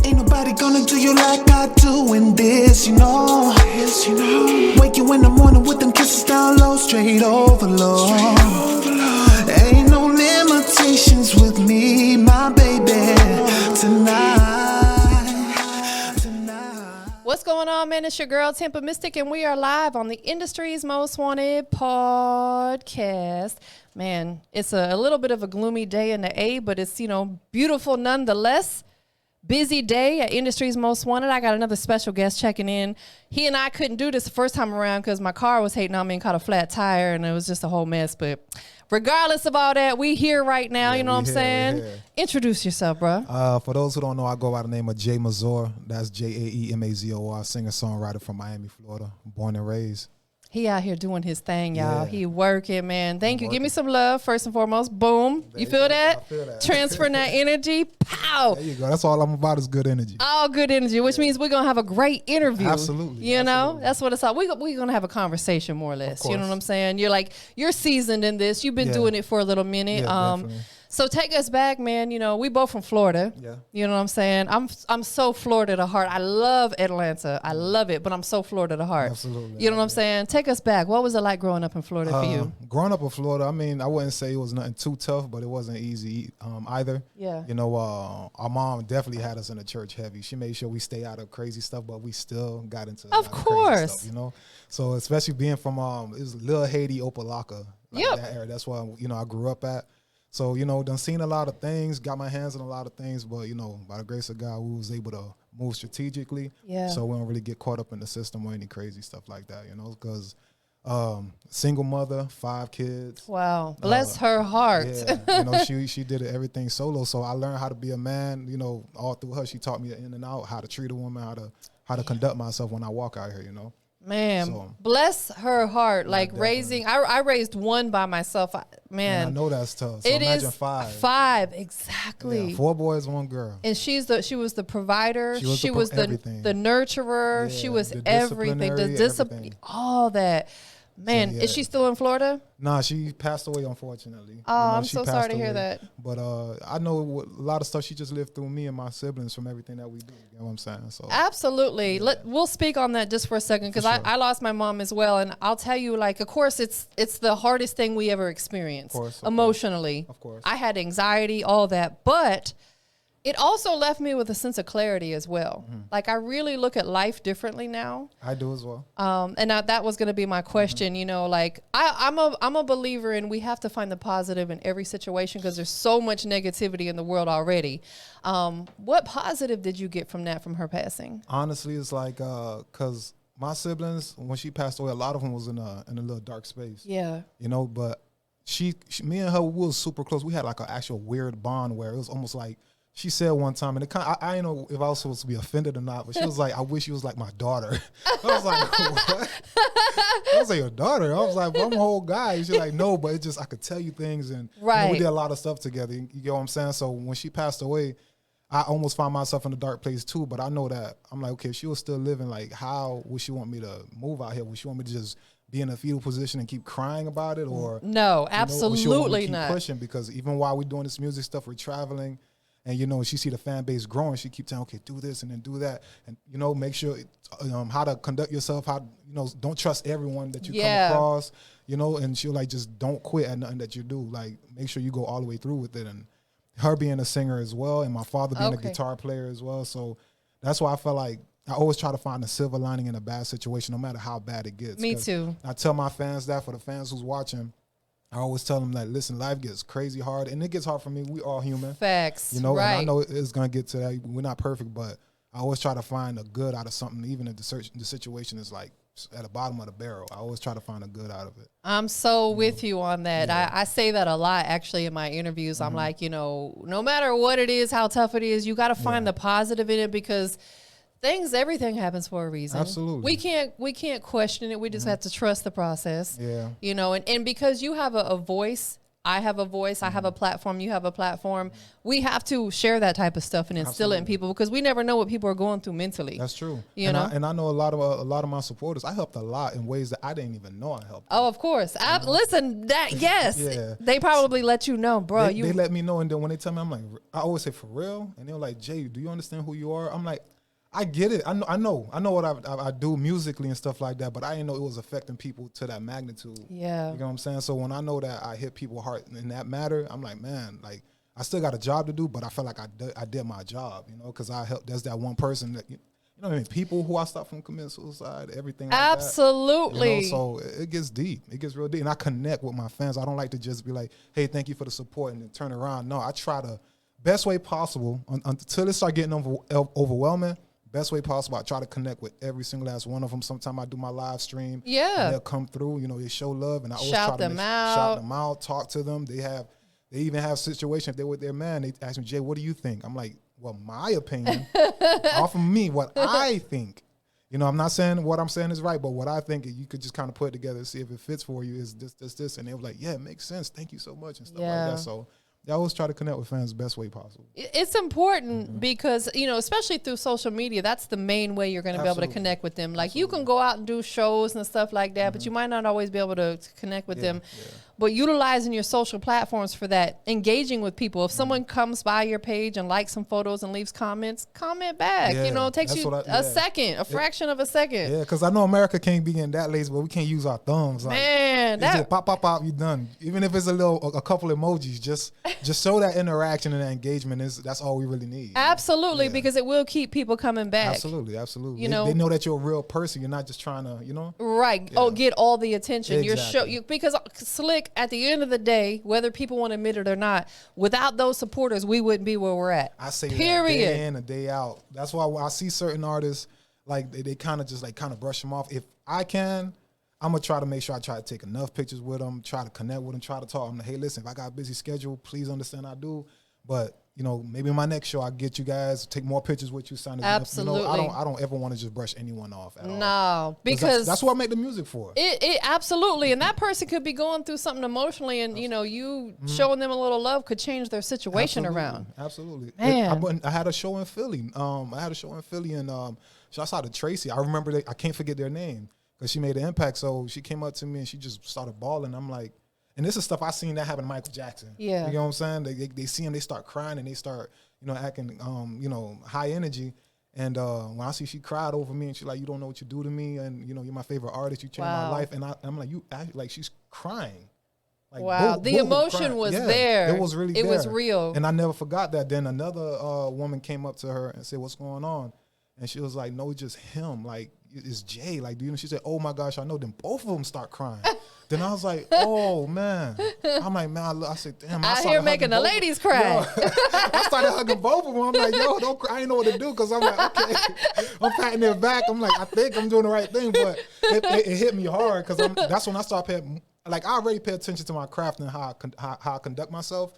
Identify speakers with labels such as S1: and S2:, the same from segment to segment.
S1: Ain't nobody gonna do you like I do in this, you know. Wake you in the morning with them kisses down low, straight overload. Ain't no limitations with me, my baby, tonight.
S2: What's going on, man? It's your girl, TampaMystic, and we are live on the industry's most wanted podcast. Man, it's a little bit of a gloomy day in the A, but it's, beautiful nonetheless. Busy day at Industry's Most Wanted. I got another special guest checking in. He and I couldn't do this the first time around because my car was hating on me and caught a flat tire, and it was just a whole mess. But regardless of all that, we here right now. You know what I'm saying? Introduce yourself, bro.
S3: For those who don't know, I go by the name of Jae Mazor. That's Jae-Mazor, singer-songwriter from Miami, Florida, born and raised.
S2: He out here doing his thing, y'all.
S3: Yeah.
S2: He working, man. Thank you. Give me some love, first and foremost. Boom. You feel that?
S3: I feel that.
S2: Transferring that energy. Pow.
S3: There you go. That's all I'm about is good energy.
S2: All good energy, which means we're going to have a great interview.
S3: Absolutely.
S2: You know?
S3: Absolutely.
S2: That's what it's all. We're going to have a conversation, more or less. You know what I'm saying? You're seasoned in this. You've been doing it for a little minute.
S3: Yeah, definitely.
S2: So take us back, man. We both from Florida.
S3: Yeah.
S2: You know what I'm saying? I'm so Florida to heart. I love Atlanta. I love it, but I'm so Florida to heart.
S3: Absolutely.
S2: You know what I'm saying? Take us back. What was it like growing up in Florida for you?
S3: Growing up in Florida, I mean, I wouldn't say it was nothing too tough, but it wasn't easy either.
S2: Yeah.
S3: Our mom definitely had us in the church heavy. She made sure we stay out of crazy stuff, but we still got into
S2: Of course.
S3: crazy stuff, So especially being from it was Little Haiti, Opelika, that area. That's where I grew up at. So, done seen a lot of things, got my hands on a lot of things, but, by the grace of God, we was able to move strategically.
S2: Yeah.
S3: So we don't really get caught up in the system or any crazy stuff like that, because single mother, 5 kids.
S2: Wow. Bless her heart.
S3: Yeah. She did everything solo. So I learned how to be a man, all through her. She taught me in and out, how to treat a woman, how to conduct myself when I walk out here,
S2: Man, bless her heart. Like raising, I raised one by myself. Man,
S3: I know that's tough. So
S2: it
S3: imagine
S2: is
S3: 5.
S2: 5, exactly.
S3: Yeah, 4 boys, 1 girl.
S2: And she was the provider. She was the nurturer.
S3: Yeah,
S2: she was
S3: the
S2: everything. The discipline,
S3: everything.
S2: all that. Man, is she still in Florida?
S3: Nah, she passed away, unfortunately.
S2: Oh, I'm so sorry to hear that.
S3: But I know a lot of stuff she just lived through me and my siblings from everything that we do. You know what I'm saying? So
S2: Absolutely. Yeah. We'll speak on that just for a second because I lost my mom as well. And I'll tell you, of course, it's the hardest thing we ever experienced emotionally.
S3: Of course.
S2: I had anxiety, all that. But it also left me with a sense of clarity as well. Mm-hmm. I really look at life differently now.
S3: I do as well.
S2: And that was going to be my question. Mm-hmm. I'm a believer in we have to find the positive in every situation because there's so much negativity in the world already. What positive did you get from her passing?
S3: Honestly, it's because my siblings, when she passed away, a lot of them was in a little dark space.
S2: Yeah.
S3: But she me and her, we was super close. We had an actual weird bond where it was almost like, she said one time, and I didn't know if I was supposed to be offended or not, but she was like, I wish you was like my daughter. I was like, what? I was like, your daughter? I was like, well, I'm a whole guy. She's like, no, but it's just, I could tell you things, and we did a lot of stuff together. You get what I'm saying? So when she passed away, I almost found myself in a dark place too, but I know that, I'm like, okay, if she was still living, how would she want me to move out here? Would she want me to just be in a fetal position and keep crying about it? Or
S2: no, absolutely
S3: keep
S2: not.
S3: Pushing? Because even while we're doing this music stuff, we're traveling. And, she see the fan base growing. She keeps saying, okay, do this and then do that. And, make sure how to conduct yourself, don't trust everyone that you come across, and she'll just don't quit at nothing that you do. Make sure you go all the way through with it. And her being a singer as well, and my father being a guitar player as well. So that's why I felt like I always try to find a silver lining in a bad situation, no matter how bad it gets.
S2: Me too.
S3: I tell my fans that, for the fans who's watching, I always tell them listen, life gets crazy hard, and it gets hard for me. We all human.
S2: Facts.
S3: And I know it's going to get to that. We're not perfect, but I always try to find a good out of something, even if the situation is at the bottom of the barrel. I always try to find a good out of it.
S2: I'm so with you on that.
S3: Yeah.
S2: I say that a lot, actually, in my interviews. Mm-hmm. I'm like, no matter what it is, how tough it is, you got to find the positive in it because everything happens for a reason.
S3: Absolutely.
S2: We can't question it. We just have to trust the process.
S3: Yeah.
S2: And because you have a voice I have a voice, I have a platform, you have a platform. We have to share that type of stuff and instill it in people, because we never know what people are going through mentally.
S3: That's true.
S2: You know?
S3: I know a lot of my supporters, I helped a lot in ways that I didn't even know I helped.
S2: Oh, of course. Listen, yes.
S3: Yeah.
S2: They probably let you know, bro.
S3: They let me know, and then when they tell me, I'm like, I always say, for real? And they're like, Jay, do you understand who you are? I'm like, I get it. I know what I do musically and stuff like that, but I didn't know it was affecting people to that magnitude.
S2: Yeah.
S3: You know what I'm saying? So when I know that I hit people's heart in that matter, I'm like, man, like, I still got a job to do, but I felt like I did my job, you know, because I helped. There's that one person that, you know what I mean? People who I stopped from committing suicide, everything like
S2: Absolutely.
S3: that. You know, so it gets deep. It gets real deep. And I connect with my fans. I don't like to just be like, hey, thank you for the support, and then turn around. No, I try the best way possible until it start getting overwhelming. Best way possible, I try to connect with every single last one of them. Sometimes I do my live stream.
S2: Yeah.
S3: And they'll come through, you know, they show love, and I always
S2: Shout
S3: try to
S2: them
S3: shout them out, talk to them. They even have situations, if they're with their man, they ask me, Jay, what do you think? I'm like, well, my opinion, offer me what I think. You know, I'm not saying what I'm saying is right, but what I think, you could just kind of put it together and see if it fits for you, is this. And they were like, yeah, it makes sense. Thank you so much, and stuff like that. So I always try to connect with fans the best way possible.
S2: It's important because, you know, especially through social media, that's the main way you're going to be able to connect with them. Like, you can go out and do shows and stuff like that, but you might not always be able to connect with them. Yeah. But utilizing your social platforms for that, engaging with people. If someone comes by your page and likes some photos and leaves comments, comment back. You know, it takes you a second, a fraction of a second.
S3: Yeah, because I know America can't be getting that lazy, but we can't use our thumbs. Like,
S2: man,
S3: that just pop, you done. Even if it's a couple emojis, just show that interaction and that engagement. That's all we really need.
S2: Absolutely, because it will keep people coming back.
S3: Absolutely.
S2: You know,
S3: they know that you're a real person. You're not just trying to, you know.
S2: Right. Yeah. Oh, get all the attention.
S3: Exactly.
S2: Because Slick, at the end of the day, whether people want to admit it or not, without those supporters, we wouldn't be where we're at.
S3: I say that day in and day out. That's why when I see certain artists, like they kind of just like brush them off. If I can, I'm gonna try to make sure I try to take enough pictures with them, try to connect with them, try to talk to them. Hey, listen, if I got a busy schedule, please understand I do. But you know, maybe in my next show, I'll get you guys, take more pictures with you.
S2: Absolutely.
S3: You know, I don't ever want to just brush anyone off at all.
S2: No, because
S3: that's what I make the music for.
S2: It absolutely, and that person could be going through something emotionally, and you know, you showing them a little love could change their situation around.
S3: Absolutely.
S2: Man.
S3: I had a show in Philly. And shouts out to Tracy. I remember I can't forget their name because she made an impact. So she came up to me and she just started bawling. I'm like, and this is stuff I seen that happen to Michael Jackson.
S2: Yeah.
S3: You know what I'm saying? They see him, they start crying, and they start, you know, acting, you know, high energy. And when I see she cried over me, and she's like, you don't know what you do to me, and you know, you're my favorite artist, you changed my life. And I'm like, you act like she's crying. Like,
S2: wow, the emotion was there.
S3: It was really
S2: It was real.
S3: And I never forgot that. Then another woman came up to her and said, what's going on? And she was like, no, it's just him. Like, it's Jay. Like, do you know? She said, oh my gosh, I know. Then both of them start crying. Then I was like, oh man. I'm like, man, I said, damn.
S2: I hear making the ladies cry.
S3: I started hugging both of them. I'm like, yo, don't cry. I didn't know what to do, because I'm like, okay. I'm patting their back. I'm like, I think I'm doing the right thing, but it hit me hard, because that's when I started paying. Like, I already pay attention to my craft and how I conduct myself.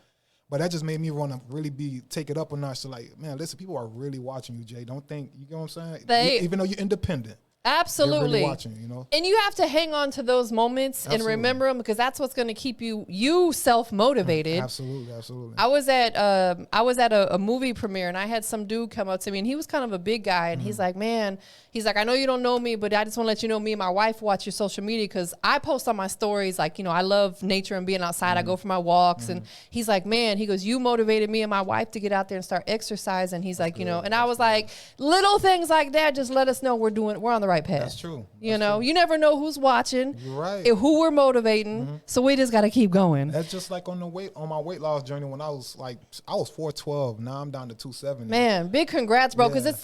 S3: But that just made me want to really take it up a notch to like, man, listen, people are really watching you, Jay. Don't think, you know what I'm saying? Even though you're independent.
S2: Absolutely.
S3: They're really watching, you know?
S2: And you have to hang on to those moments and remember them, because that's what's going to keep you self-motivated.
S3: Absolutely.
S2: I was at a movie premiere, and I had some dude come up to me, and he was kind of a big guy, and he's like, man, I know you don't know me, but I just want to let you know, me and my wife watch your social media, because I post on my stories, like, you know, I love nature and being outside. I go for my walks, and he's like, man, he goes, you motivated me and my wife to get out there and start exercising. He's like, you know, and I was like, little things like that just let us know we're on the right path.
S3: That's true.
S2: You know, you never know who's watching.
S3: You're right.
S2: Who we're motivating. So we just got to keep going.
S3: That's just like on my weight loss journey, when I was 412. Now I'm down to 270.
S2: Man, big congrats, bro, because it's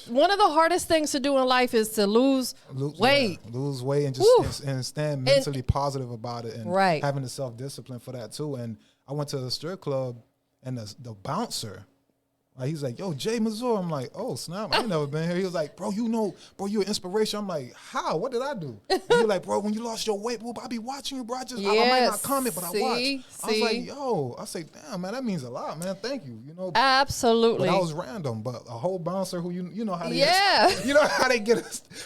S2: one of the hardest things to do in life is to lose weight.
S3: Yeah, lose weight and just and stand mentally positive about it, and having the self-discipline for that too. And I went to the strip club, and the bouncer, Like he's like, yo, Jae Mazor. I'm like, oh snap, I ain't never been here. He was like, bro, you're an inspiration. I'm like, how? What did I do? And he's like, bro, when you lost your weight, bro, I be watching you, bro. I might not comment, but I watch. I was like, yo, I say, damn, man, that means a lot, man. Thank you. You know,
S2: absolutely.
S3: But that was random. But a whole bouncer who you know how they
S2: you
S3: know how they get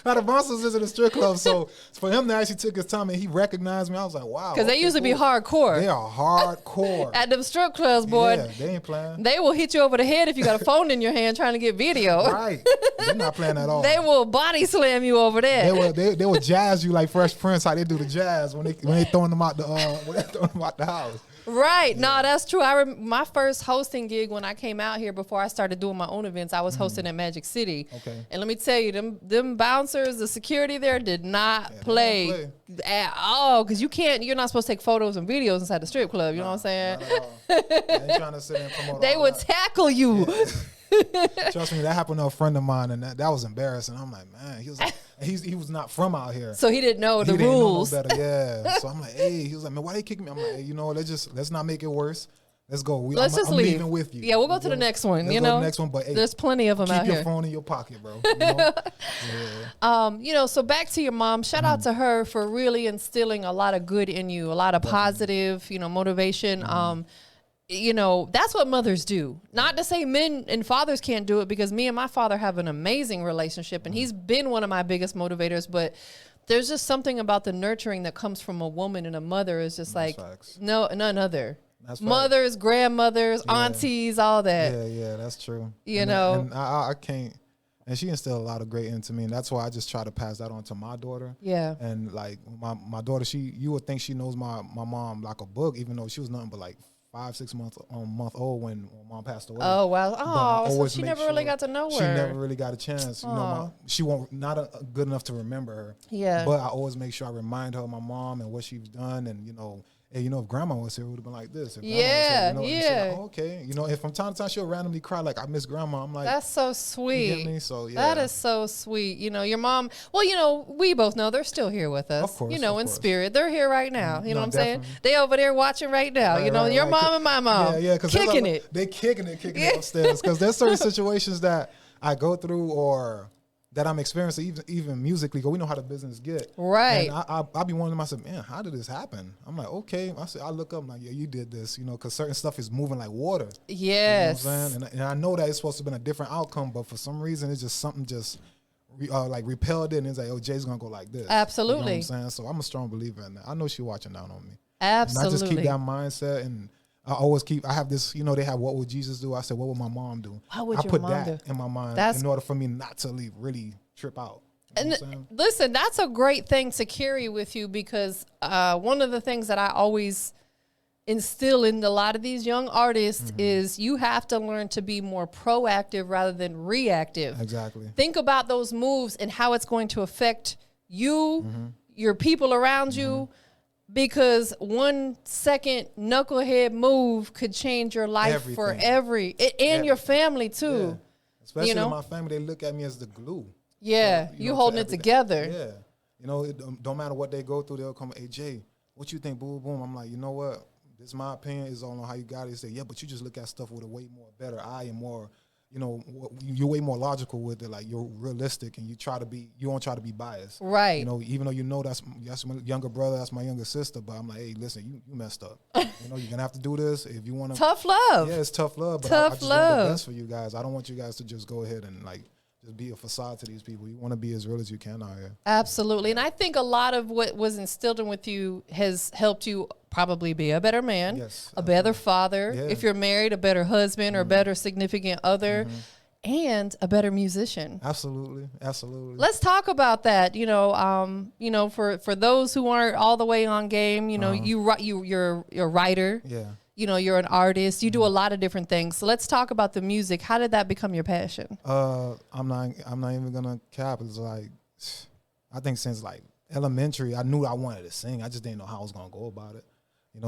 S3: how the bouncers is in a strip club. So for him to actually took his time and he recognized me, I was like, wow.
S2: Because they usually be hardcore.
S3: They are hardcore
S2: at them strip clubs, boy.
S3: Yeah, they ain't playing.
S2: They will hit you over the head if you got a phone in your hand trying to get video.
S3: Right. They're not playing at all.
S2: They will body slam you over there.
S3: They will jazz you like Fresh Prince, how they do the jazz when they throwing them out the house.
S2: Right. Yeah. No, that's true. My first hosting gig when I came out here before I started doing my own events, I was hosting at Magic City.
S3: Okay.
S2: And let me tell you, them bouncers, the security there did not play at all, because you're not supposed to take photos and videos inside the strip club. You know what I'm saying?
S3: They trying to sit and promote.
S2: They would tackle you.
S3: Yeah. Trust me, that happened to a friend of mine, and that was embarrassing. I'm like, man, he was like, he was not from out here,
S2: so he didn't know the rules.
S3: Know no better. Yeah. So I'm like, hey, he was like, man, why they kicking me? I'm like, hey, you know, let's not make it worse. Let's go.
S2: I'm
S3: leave. Leaving with you.
S2: Yeah, we'll go to the next one.
S3: Let's
S2: you
S3: go
S2: know,
S3: to the next one. But hey,
S2: there's plenty of them out here.
S3: Keep your phone in your pocket, bro. You know? Yeah.
S2: You know, so back to your mom. Shout out to her for really instilling a lot of good in you, a lot of positive, motivation. You know, that's what mothers do. Not to say men and fathers can't do it, because me and my father have an amazing relationship, and he's been one of my biggest motivators. But there's just something about the nurturing that comes from a woman and a mother is just like none other. Mothers, grandmothers, aunties, all that.
S3: Yeah, that's true.
S2: You know,
S3: and I can't. And she instilled a lot of great into me, and that's why I just try to pass that on to my daughter.
S2: Yeah.
S3: And like my daughter, you would think she knows my mom like a book, even though she was nothing but like 5-6 month old when mom passed away.
S2: Oh wow! Oh, so she never really got to know her.
S3: She never really got a chance. You know, she won't good enough to remember her.
S2: Yeah.
S3: But I always make sure I remind her of my mom and what she's done, and hey, if grandma was here, it would have been like this. If
S2: yeah,
S3: was here, like, oh, okay. And from time to time she'll randomly cry like, I miss grandma. I'm like,
S2: that's so sweet.
S3: You get me? So yeah,
S2: that is so sweet. Your mom. Well, we both know they're still here with us.
S3: Of course,
S2: in spirit, they're here right now. You know what I'm
S3: definitely.
S2: saying? They over there watching right now.
S3: Right,
S2: your mom and my mom.
S3: Yeah, because
S2: kicking it.
S3: They kicking it upstairs. Because there's certain situations that I go through or that I'm experiencing even musically, because we know how the business get.
S2: Right.
S3: And I be wondering myself, man, how did this happen? I'm like, okay. I look up, I'm like, yeah, you did this, because certain stuff is moving like water.
S2: Yes.
S3: You know what I'm saying? And I know that it's supposed to have been a different outcome, but for some reason, it's just something like repelled it, and it's like, oh, Jay's going to go like this.
S2: Absolutely.
S3: You know what I'm saying? So I'm a strong believer in that. I know she's watching down on me.
S2: Absolutely.
S3: And I just keep that mindset, and I have this, they have what would Jesus do? I said, what would my mom do?
S2: What would
S3: I
S2: your
S3: put
S2: mom
S3: that
S2: do?
S3: in my mind in order for me not to really trip out. You know
S2: and listen, that's a great thing to carry with you, because one of the things that I always instill in a lot of these young artists is you have to learn to be more proactive rather than reactive.
S3: Exactly.
S2: Think about those moves and how it's going to affect you, your people around you, because 1 second knucklehead move could change your life for your family too.
S3: Yeah. Especially in my family, they look at me as the glue.
S2: Yeah, so, you holding it together.
S3: Yeah. It don't matter what they go through, they'll come, hey, Jay, what you think, boom, boom? I'm like, you know what? This is my opinion. It's all on how you got it. They say, yeah, but you just look at stuff with a way more better eye and more, you're way more logical with it. Like, you're realistic, and you don't try to be biased.
S2: Right.
S3: Even though that's my younger brother, that's my younger sister, but I'm like, hey, listen, you messed up. You're going to have to do this if you want to.
S2: Tough love.
S3: Yeah, it's tough love. But I just want the best for you guys. I don't want you guys to just go ahead and just be a facade to these people. You want to be as real as you can out here.
S2: Absolutely. And I think a lot of what was instilled in with you has helped you probably be a better man, a better father. Yeah. If you're married, a better husband or better significant other, and a better musician.
S3: Absolutely.
S2: Let's talk about that. For those who aren't all the way on game, you're a writer.
S3: Yeah.
S2: You're an artist. You do a lot of different things. So let's talk about the music. How did that become your passion?
S3: I'm not even gonna cap. It's like, I think since like elementary, I knew I wanted to sing. I just didn't know how I was gonna go about it.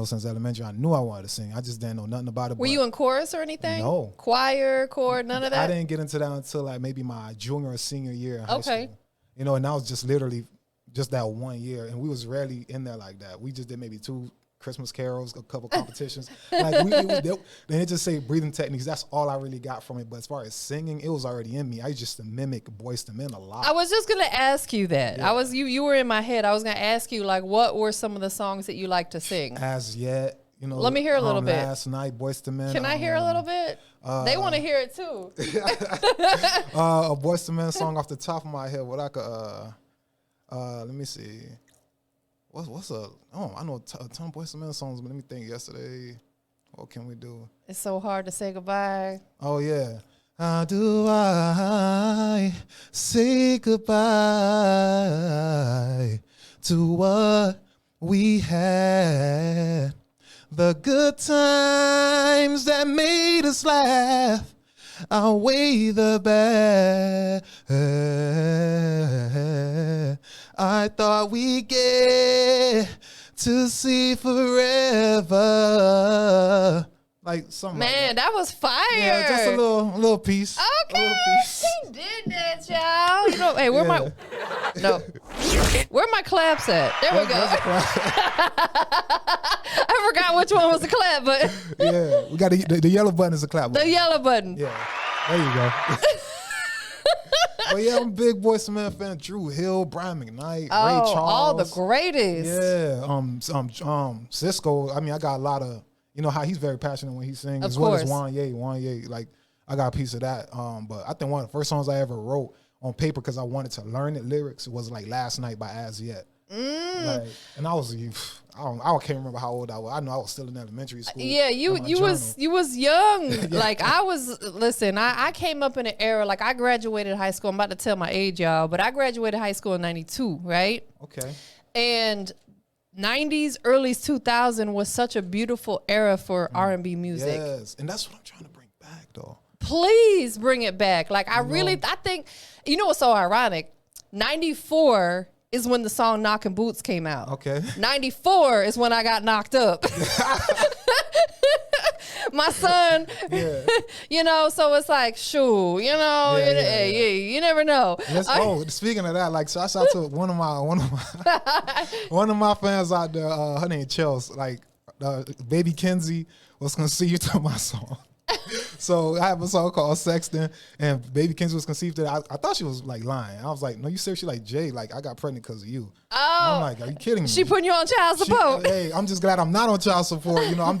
S3: Since elementary, I knew I wanted to sing. I just didn't know nothing about it.
S2: Were you in chorus or anything?
S3: No.
S2: Choir, chord, none of that?
S3: I didn't get into that until like maybe my junior or senior year in high school. And that was just literally just that 1 year, and we was rarely in there like that. We just did maybe 2 Christmas carols, a couple competitions. Like then it just say breathing techniques. That's all I really got from it. But as far as singing, it was already in me. I used to mimic Boyz II Men a lot.
S2: I was just gonna ask you that.
S3: Yeah.
S2: You were in my head. I was gonna ask you like, what were some of the songs that you like to sing?
S3: As yet, you know.
S2: Let me hear a little bit.
S3: Last night, Boyz II Men.
S2: Can I hear a little bit? They want to hear it too.
S3: A Boyz II Men song off the top of my head. What I could, let me see. What's a? Oh, I know a ton of Boyz II Men songs, but let me think. Yesterday, what can we do?
S2: It's so hard to say goodbye.
S3: Oh yeah. How do I say goodbye to what we had? The good times that made us laugh outweigh the bad. I thought we'd get to see forever. Like something.
S2: Man,
S3: like
S2: that was fire.
S3: yeah, just a little piece.
S2: Okay,
S3: A little piece.
S2: he did that, y'all. You know, hey, where my claps at? There we go. I forgot which one was the clap, but
S3: Yeah, we got the yellow button is a clap button.
S2: the yellow button.
S3: Yeah, there you go. But yeah, I'm a big Boyz II Men fan. Drew Hill, Brian McKnight, Ray Charles.
S2: All the greatest.
S3: Yeah, Cisco. I mean, I got a lot of, you know how he's very passionate when he sings,
S2: Of
S3: as well as
S2: course.
S3: Wanye. Like I got a piece of that. But I think one of the first songs I ever wrote on paper because I wanted to learn it lyrics was like Last Night by As Yet. Like, and I was, I can't remember how old I was. I know I was still in elementary school.
S2: Yeah, you was young. Like I was. Listen, I came up in an era. Like I graduated high school. I'm about to tell my age, y'all, but I graduated high school in '92, right?
S3: Okay.
S2: And 90s, early 2000 was such a beautiful era for R&B music.
S3: Yes, and that's what I'm trying to bring back, though.
S2: Please bring it back. Like I think, you know what's so ironic? 94 is when the song Knockin' Boots came out.
S3: Okay.
S2: 94 is when I got knocked up. My son, you know, so it's like, shoo, you know, you never know.
S3: Speaking of that, like, shout out to one of my fans out there. Her name Chelsea. Like, Baby Kenzie was gonna see you to my song. So I have a song called Sexton, and Baby Kenzie was conceived it. I thought she was like lying. I was like, no, you seriously like Jay? Like I got pregnant because of you.
S2: Oh,
S3: and I'm like, are you kidding me?
S2: She putting you on child support.
S3: Hey, I'm just glad I'm not on child support. You know, I'm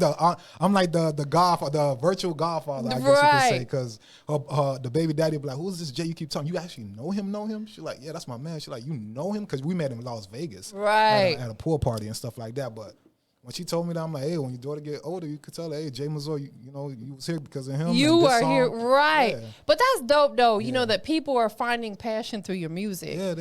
S3: like the virtual godfather, I guess you could say, because the baby daddy be like, who's this Jay you keep talking? You actually know him? She's like, yeah, that's my man. She's like, you know him? Because we met in Las Vegas,
S2: right,
S3: at a pool party and stuff like that. But when she told me that, I'm like, hey, when your daughter get older, you could tell her, hey, Jae Mazor, you know, you was here because of him.
S2: You are here, right?
S3: Yeah.
S2: But that's dope, though. You know that people are finding passion through your music.
S3: Yeah,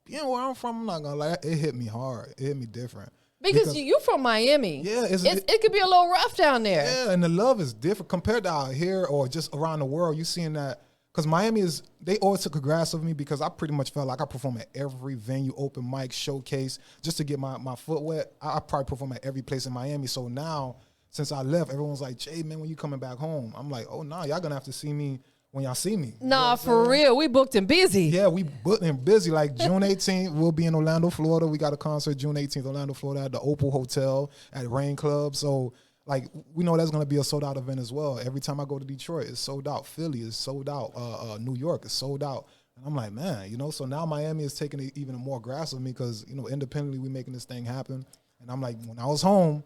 S3: you know where I'm from. I'm not gonna lie, it hit me hard. It hit me different.
S2: Because you from Miami.
S3: Yeah,
S2: it could be a little rough down there.
S3: Yeah, and the love is different compared to out here or just around the world. You seeing that. Because Miami they always took a grasp of me because I pretty much felt like I perform at every venue, open mic, showcase, just to get my foot wet. I probably perform at every place in Miami. So now, since I left, everyone's like, Jay, man, when you coming back home? I'm like, oh, nah, y'all going to have to see me when y'all see me.
S2: Nah, for real. We booked and busy.
S3: Yeah, we booked and busy. Like June 18th, we'll be in Orlando, Florida. We got a concert June 18th, Orlando, Florida, at the Opal Hotel at Rain Club. So, like, we know that's going to be a sold-out event as well. Every time I go to Detroit, it's sold out. Philly is sold out. New York is sold out. And I'm like, man, you know, so now Miami is taking it even more grasp of me because, you know, independently we making this thing happen. And I'm like, when I was home,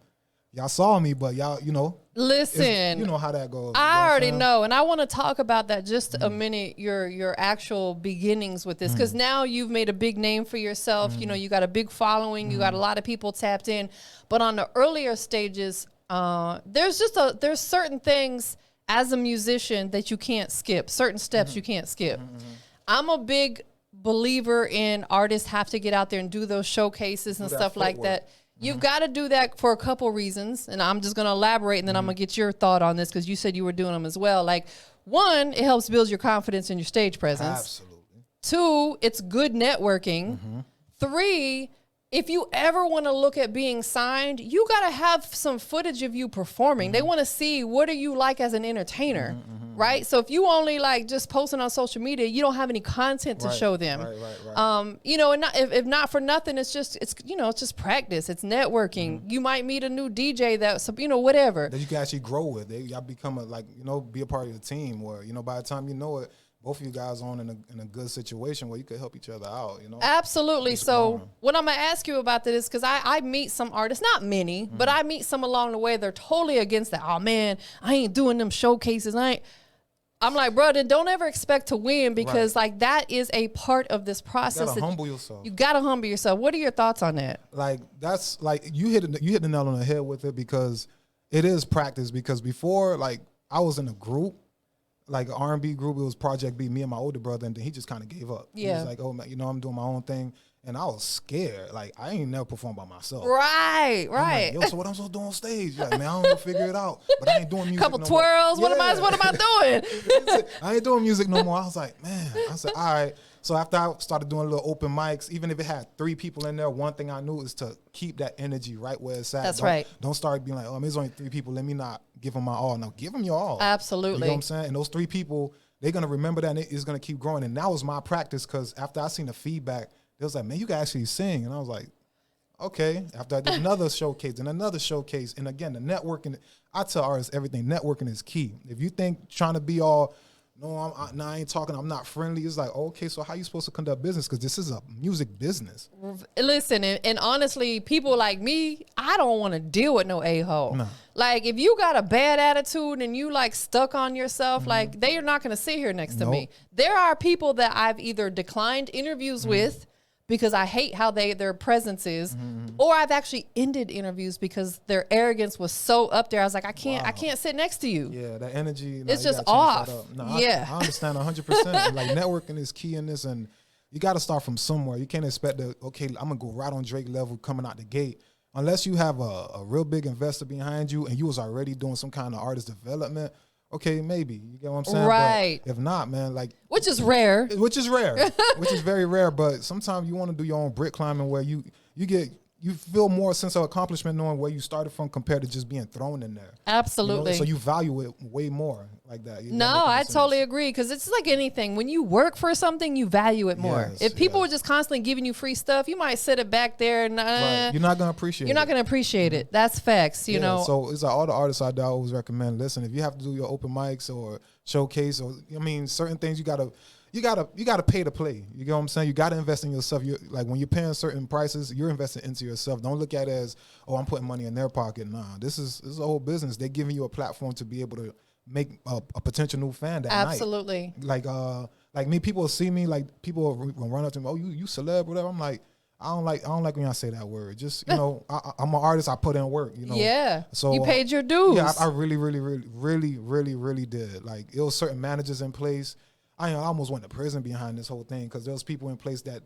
S3: y'all saw me, but y'all, you know.
S2: Listen.
S3: You know how that goes.
S2: I already know. And I want to talk about that just a minute, your actual beginners with this. Because now you've made a big name for yourself. You know, you got a big following. You got a lot of people tapped in. But on the earlier stages, there's certain things as a musician that you can't skip, certain steps you can't skip. I'm a big believer in artists have to get out there and do those showcases and stuff like that. You've got to do that for a couple reasons, and I'm just going to elaborate, and then I'm going to get your thought on this because you said you were doing them as well. Like, one, it helps build your confidence in your stage presence.
S3: Absolutely.
S2: Two, it's good networking. Three, if you ever want to look at being signed, you got to have some footage of you performing. They want to see what are you like as an entertainer. right? So if you only like just posting on social media, you don't have any content to show them.
S3: Right.
S2: You know, and not, if not for nothing, it's just practice. It's networking. You might meet a new DJ that, you know, whatever.
S3: That you can actually grow with. Y'all become be a part of the team where, you know, by the time you know it, both of you guys on in a good situation where you could help each other out, you know?
S2: Absolutely. So what I'm going to ask you about this, because I meet some artists, not many, but I meet some along the way. They're totally against that. Oh, man, I ain't doing them showcases. I'm like, bro, then don't ever expect to win, because like that is a part of this process.
S3: You gotta humble yourself.
S2: You got to humble yourself. What are your thoughts on that?
S3: Like, that's like, you hit the nail on the head with it, because it is practice. Because before, like, I was in a group, like an R&B group. It was Project B, me and my older brother, and then he just kind of gave up.
S2: Yeah.
S3: He was like, oh, man, you know, I'm doing my own thing. And I was scared. Like, I ain't never performed by myself.
S2: Right.
S3: I'm like, yo, so what I'm supposed to do on stage? Like, man, I don't know, figure it out. But I ain't doing music
S2: Couple
S3: no
S2: twirls.
S3: more.
S2: What am I doing?
S3: I ain't doing music no more. I was like, man. I said, all right. So after I started doing little open mics, even if it had 3 people in there, one thing I knew is to keep that energy right where it's at.
S2: That's right.
S3: Don't start being like, oh, there's only 3 people. Let me not give them my all. No, give them your all.
S2: Absolutely.
S3: You know what I'm saying? And those 3 people, they're going to remember that, and it's going to keep growing. And that was my practice, because after I seen the feedback, it was like, man, you can actually sing. And I was like, okay. After I did another showcase and another showcase, and again, the networking, I tell artists everything, networking is key. If you think trying to be all, no, I ain't talking, I'm not friendly, it's like, okay, so how you supposed to conduct business? Because this is a music business.
S2: Listen, and honestly, people like me, I don't want to deal with no a-hole.
S3: No.
S2: Like, if you got a bad attitude and you like stuck on yourself, like, they are not going to sit here next to me. There are people that I've either declined interviews with because I hate how their presence is, or I've actually ended interviews because their arrogance was so up there. I was like, I can't sit next to you.
S3: Yeah, that energy.
S2: It's just off.
S3: No,
S2: Yeah.
S3: I understand 100%. Like, networking is key in this, and you got to start from somewhere. You can't expect to, okay, I'm going to go right on Drake level coming out the gate. Unless you have a real big investor behind you and you was already doing some kind of artist development, okay, maybe. You get what I'm saying?
S2: Right.
S3: But if not, man, like...
S2: Which is rare.
S3: Which is very rare. But sometimes you want to do your own brick climbing, where you feel more sense of accomplishment knowing where you started from compared to just being thrown in there.
S2: Absolutely.
S3: You know? So you value it way more like that.
S2: No, I totally agree, because it's like anything. When you work for something, you value it more.
S3: Yes,
S2: if people were just constantly giving you free stuff, you might set it back there and
S3: Right. You're not going to appreciate it.
S2: You're not going to appreciate it. That's facts, you know.
S3: So it's like all the artists out there, I always recommend, listen, if you have to do your open mics or showcase, or I mean, certain things you gotta pay to play. You get what I'm saying? You gotta invest in yourself. You like, when you're paying certain prices, you're investing into yourself. Don't look at it as, oh, I'm putting money in their pocket. Nah, this is a whole business. They're giving you a platform to be able to make a potential new fan that night.
S2: Absolutely.
S3: Like me, people will see me, like people will run up to me, oh, you celeb, whatever. I'm like, I don't like when y'all say that word. Just, you know, I'm an artist. I put in work, you know.
S2: Yeah.
S3: So
S2: you paid your dues.
S3: Yeah, I really did. Like, it was certain managers in place. I almost went to prison behind this whole thing, because there was people in place that,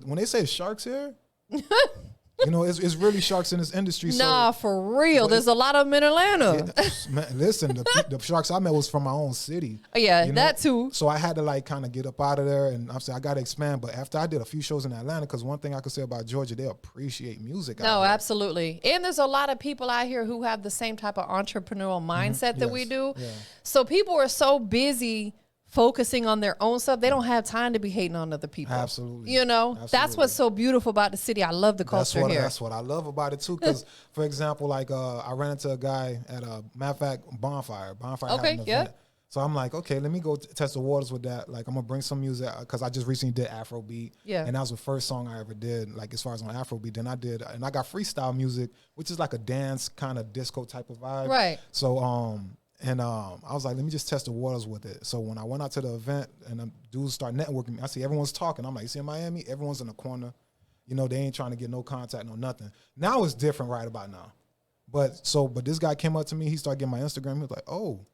S3: when they say sharks here, you know, it's really sharks in this industry.
S2: Nah,
S3: so,
S2: for real. There's a lot of them in Atlanta.
S3: Yeah, man, listen, the sharks I met was from my own city.
S2: Yeah,
S3: you know?
S2: that too.
S3: So I had to like kind of get up out of there, and I'm saying I got to expand. But after I did a few shows in Atlanta, because one thing I could say about Georgia, they appreciate music.
S2: No, absolutely. And there's a lot of people out here who have the same type of entrepreneurial mindset that we do.
S3: Yeah.
S2: So people are so busy focusing on their own stuff, they don't have time to be hating on other people.
S3: Absolutely.
S2: You know,
S3: Absolutely.
S2: That's what's so beautiful about the city. I love the culture here.
S3: That's what I love about it too. Because, for example, like I ran into a guy at a, matter of fact, Bonfire. Bonfire had an event. So I'm like, okay, let me go test the waters with that. Like, I'm gonna bring some music, because I just recently did Afrobeat.
S2: Yeah.
S3: And that was the first song I ever did, like, as far as on Afrobeat. Then I got freestyle music, which is like a dance kind of disco type of vibe.
S2: Right.
S3: So I was like, let me just test the waters with it. So when I went out to the event and the dudes start networking, I see everyone's talking. I'm like, you see in Miami, everyone's in the corner. You know, they ain't trying to get no contact, no nothing. Now it's different right about now. But this guy came up to me, he started getting my Instagram. He was like, oh,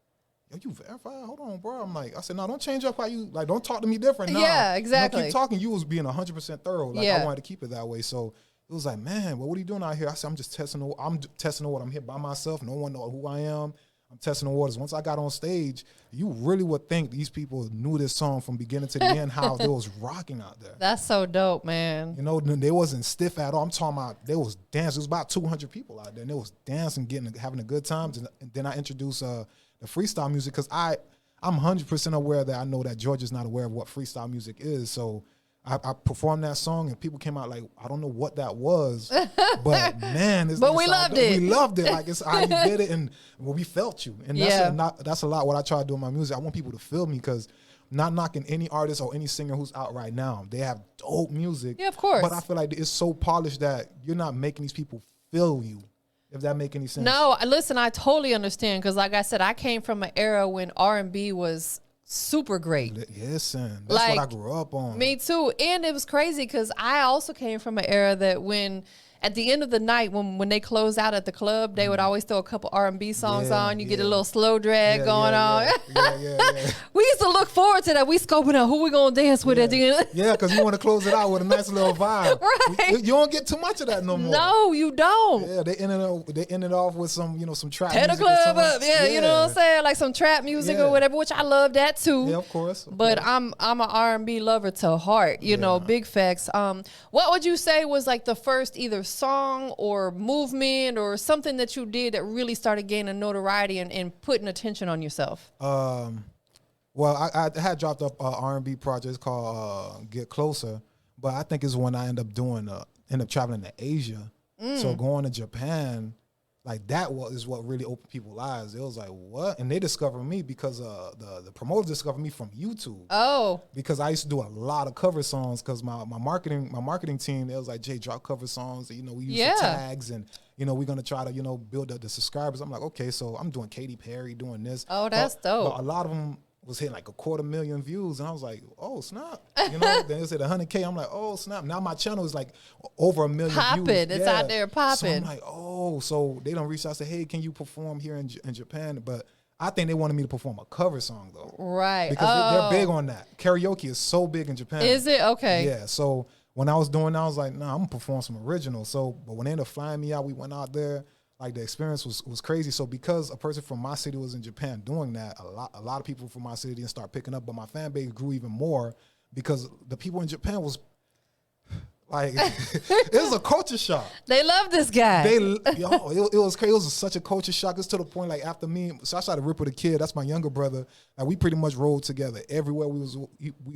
S3: yo, you verified? Hold on, bro. I'm like, I said, no, don't change up how you, like, don't talk to me different now.
S2: Yeah, exactly.
S3: You know, keep talking. You was being 100% thorough. Like, I wanted to keep it that way. So it was like, man, well, what are you doing out here? I said, I'm just testing the water. I'm here by myself. No one know who I am. I'm testing the waters. Once I got on stage, you really would think these people knew this song from beginning to the end, how they was rocking out there.
S2: That's so dope, man.
S3: You know, they wasn't stiff at all. I'm talking about, they was dancing. It was about 200 people out there, and they was dancing, having a good time. And then I introduced the freestyle music, because I I'm 100% aware that I know that Georgia's not aware of what freestyle music is. So I performed that song and people came out like, I don't know what that was, but man,
S2: But we loved it.
S3: We loved it. Like, it's how you did it, and we felt you. And that's a lot what I try to do in my music. I want people to feel me, because not knocking any artist or any singer who's out right now. They have dope music.
S2: Yeah, of course.
S3: But I feel like it's so polished that you're not making these people feel you, if that make any sense.
S2: No, listen, I totally understand, because like I said, I came from an era when R&B was super great.
S3: Listen, that's what I grew up on.
S2: Me too. And it was crazy because I also came from an era that when at the end of the night, when they closed out at the club, they would always throw a couple R&B songs on. You get a little slow drag going on. We used to look forward to that. We scoping out who we gonna dance with at the end.
S3: Yeah, because you want to close it out with a nice little vibe.
S2: Right.
S3: You don't get too much of that no more.
S2: No, you don't.
S3: Yeah, they ended off with some, some trap
S2: Tear the
S3: music.
S2: club up. Yeah, you know what I'm saying? Like some trap music or whatever, which I love that too.
S3: Yeah, of course.
S2: But I'm an R&B lover to heart, you know, big facts. What would you say was like the first either song or movement or something that you did that really started gaining notoriety and putting attention on yourself?
S3: Well, I had dropped up R&B projects called Get Closer, but I think it's when I end up traveling to Asia. So going to Japan, like that is what really opened people's eyes. It was like, what? And they discovered me because the promoters discovered me from YouTube. Oh. Because I used to do a lot of cover songs, because my marketing team, they was like, Jay, drop cover songs. We use the tags, and we're gonna try to build up the subscribers. I'm like, okay, so I'm doing Katy Perry, doing this.
S2: Oh, that's dope.
S3: But a lot of them was hitting like 250,000 views, and I was like, oh snap. Then it said 100K. I'm like, oh snap. Now my channel is like over 1 million
S2: popping.
S3: views.
S2: It's out there popping. So
S3: I'm like, oh, so they don't reach out and say, hey, can you perform here in Japan? But I think they wanted me to perform a cover song though.
S2: Right.
S3: Because they're big on that. Karaoke is so big in Japan.
S2: Is it? Okay.
S3: Yeah. So when I was doing that, I was like, nah, I'm gonna perform some original. So, but when they ended up flying me out, we went out there. Like, the experience was crazy. So because a person from my city was in Japan doing that, a lot of people from my city didn't start picking up, but my fan base grew even more because the people in Japan was like, it was a culture shock.
S2: They love this guy.
S3: It was crazy. It was such a culture shock. It's to the point, like, after me, so I started to rip with a kid. That's my younger brother. Like, we pretty much rolled together everywhere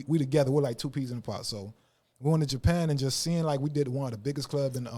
S3: we together. We're like two peas in a pot. So going to Japan and just seeing, like, we did one of the biggest clubs in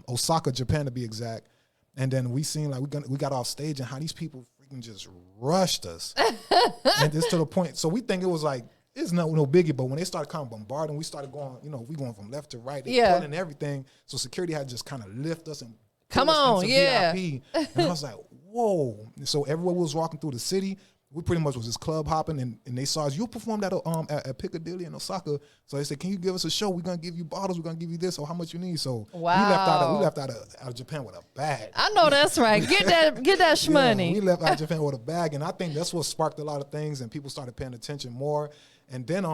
S3: Osaka, Japan, to be exact. And then we seen, like, we got off stage and how these people freaking just rushed us. And it's to the point. So we think it was like, it's no biggie. But when they started kind of bombarding, we started going, we going from left to right. They pulling everything. So security had to just kind of lift us and
S2: come on,
S3: VIP. And I was like, whoa. So everywhere we was walking through the city, we pretty much was just club hopping, and they saw us. You performed at Piccadilly in Osaka. So they said, can you give us a show? We're going to give you bottles. We're going to give you this, or how much you need. So we left out of Japan with a bag.
S2: I know that's right. Get that shmoney.
S3: We left out of Japan with a bag, and I think that's what sparked a lot of things, and people started paying attention more. And then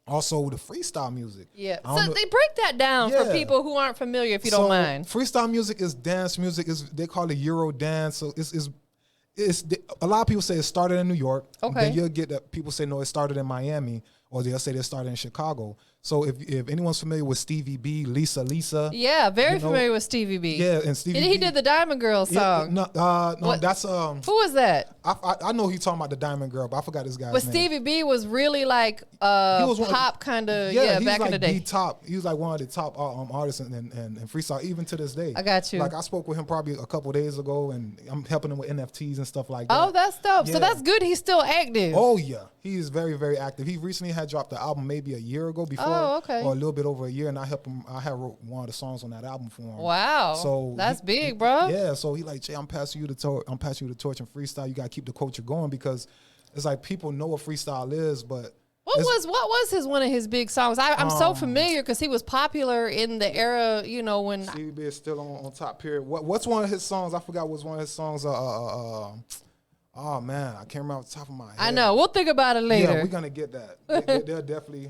S3: also the freestyle music.
S2: Yeah. So they break that down for people who aren't familiar, if you don't mind.
S3: Freestyle music is dance music. They call it Euro dance. So it's a lot of people say it started in New York. Okay. Then you'll get that people say, no, it started in Miami, or they'll say it started in Chicago. So if anyone's familiar with Stevie B, Lisa.
S2: Yeah, very familiar with Stevie B.
S3: Yeah, and Stevie B.
S2: He did the Diamond Girl song.
S3: No, that's
S2: who was that?
S3: I know he's talking about the Diamond Girl, but I forgot this guy's name. But
S2: Stevie B was really like he was pop kind of back
S3: like
S2: in the day.
S3: He was like one of the top artists and freestyle even to this day.
S2: I got you.
S3: Like, I spoke with him probably a couple of days ago, and I'm helping him with NFTs and stuff like that.
S2: Oh, that's dope. Yeah. So that's good. He's still active.
S3: Oh yeah, he is very, very active. He recently had dropped the album maybe a year ago before.
S2: Oh, okay.
S3: Or a little bit over a year, and I helped him. I had wrote one of the songs on that album for him.
S2: Wow. So that's big, bro.
S3: Yeah. So he like, Jay, I'm passing you the torch. I'm passing you the torch in freestyle. You got to keep the culture going, because it's like people know what freestyle is, but
S2: what was one of his big songs? I'm so familiar because he was popular in the era, when
S3: Stevie B is still on top. Period. What's one of his songs? I forgot. What's one of his songs? Oh man, I can't remember off the top of my head.
S2: I know. We'll think about it later.
S3: Yeah, we're gonna get that. They'll definitely.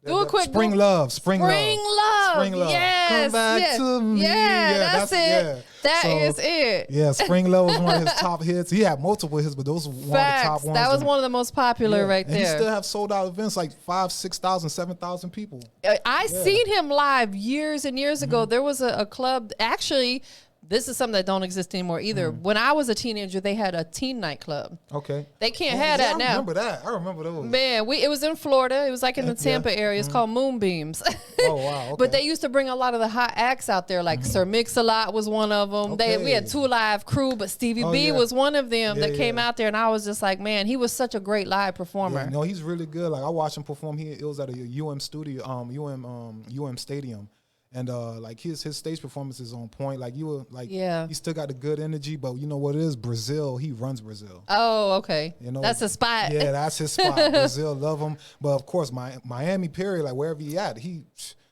S2: Do a quick
S3: Spring Love.
S2: Spring Love. Yes.
S3: Come back to me.
S2: Yeah, that's it. Yeah. That is it.
S3: Yeah, Spring Love was one of his top hits. He had multiple hits, but those were one of the top ones.
S2: That was one of the most popular right there.
S3: And he still have sold out events like 5,000, 6,000, 7,000 people.
S2: I seen him live years and years ago. There was a club, actually, this is something that don't exist anymore either. When I was a teenager, they had a teen nightclub.
S3: Okay.
S2: They can't have that now.
S3: I remember that. I remember those.
S2: Man, it was in Florida. It was like in the Tampa area. It's called Moonbeams.
S3: Oh, wow. Okay.
S2: But they used to bring a lot of the hot acts out there. Like Sir Mix-a-Lot was one of them.
S3: Okay.
S2: We had 2 Live Crew, but Stevie B was one of them that came out there. And I was just like, man, he was such a great live performer.
S3: Yeah, no, he's really good. Like I watched him perform. It was at a UM studio, UM stadium. And like his stage performance is on point. Like you were like, he still got the good energy. But you know what it is? Brazil. He runs Brazil.
S2: Oh, okay.
S3: You know,
S2: that's a spot.
S3: Yeah, that's his spot. Brazil, love him. But of course, Miami, period. Like wherever he at,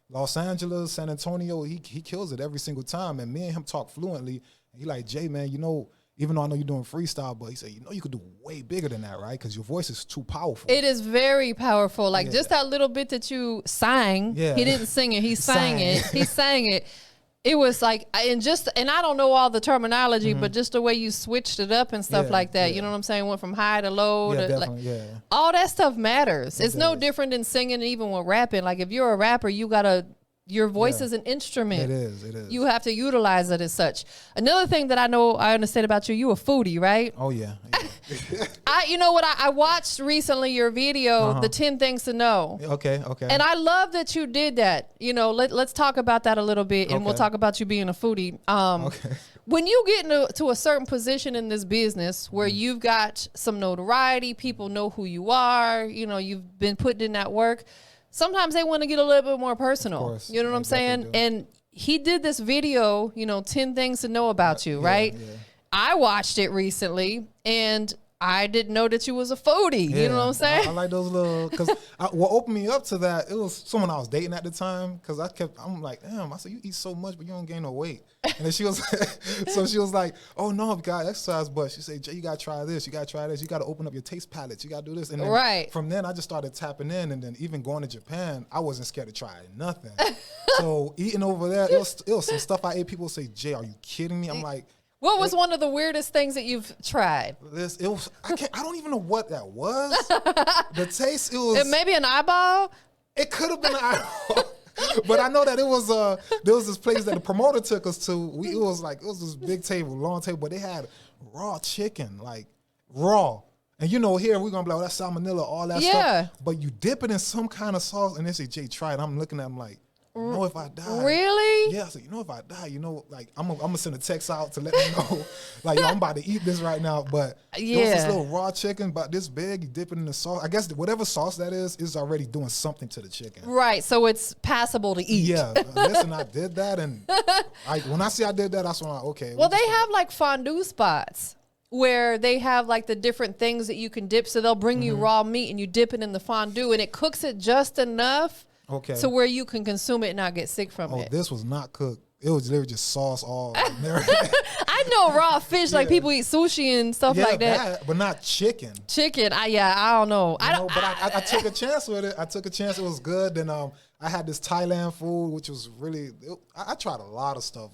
S3: Los Angeles, San Antonio, he kills it every single time. And me and him talk fluently. He like, Jay, man, you know, even though I know you're doing freestyle, but he said, you know, you could do way bigger than that, right? Because your voice is too powerful.
S2: It is very powerful. Like just that little bit that you sang, he didn't sing it. He sang it. He sang it. It was like, and I don't know all the terminology, but just the way you switched it up and stuff like that. You know what I'm saying? Went from high to low. All that stuff matters. It's no different than singing, even with rapping. Like if you're a rapper, your voice is an instrument.
S3: It is.
S2: You have to utilize it as such. Another thing that I understand about you a foodie, right?
S3: Oh, yeah.
S2: You know what? I watched recently your video, the 10 Things to Know.
S3: Okay.
S2: And I love that you did that. You know, let's talk about that a little bit, and we'll talk about you being a foodie. When you get into a certain position in this business where you've got some notoriety, people know who you are, you know, you've been putting in that work, sometimes they want to get a little bit more personal. You know what I'm saying? And he did this video, you know, 10 things to know about you, right? Yeah. I watched it recently, and I didn't know that you was a foodie. You know what I'm saying? I
S3: like those little, because what opened me up to that, it was someone I was dating at the time, because I'm like, damn, I said, you eat so much, but you don't gain no weight. And then she was, so she was like, oh no, you got to exercise, but she said, Jay, you got to try this, you got to try this, you got to open up your taste palettes, you got to do this. And then from then, I just started tapping in, and then even going to Japan, I wasn't scared to try nothing. So eating over there, it was some stuff I ate. People say, Jay, are you kidding me? I'm like,
S2: what was one of the weirdest things that you've tried?
S3: I don't even know what that was. The taste, it was
S2: maybe an eyeball.
S3: It could have been an eyeball, but I know that it was there was this place that the promoter took us to. It was this big table, long table, but they had raw chicken, like raw. And you know, here we're gonna be like, that's salmonella, all that stuff. But you dip it in some kind of sauce, and they say, Jay, try it. I'm looking at them like, you know, if I die.
S2: Really?
S3: Yeah, I said, you know, if I die, you know, like, I'm gonna send a text out to let me know, like, yo, I'm about to eat this right now. But it was this little raw chicken about this big, you dip it in the sauce. I guess whatever sauce that is already doing something to the chicken.
S2: Right, so it's passable to eat.
S3: Yeah, listen, I did that, and when I say I did that, that's when okay.
S2: Well, they have, like, fondue spots where they have, like, the different things that you can dip. So they'll bring you raw meat, and you dip it in the fondue, and it cooks it just enough to where you can consume it and not get sick from it.
S3: Oh, this was not cooked. It was literally just sauce all there.
S2: I know raw fish, like people eat sushi and stuff like that.
S3: But not chicken.
S2: Chicken, I don't know.
S3: I took a chance with it. I took a chance. It was good. Then I had this Thailand food, which was really, I tried a lot of stuff.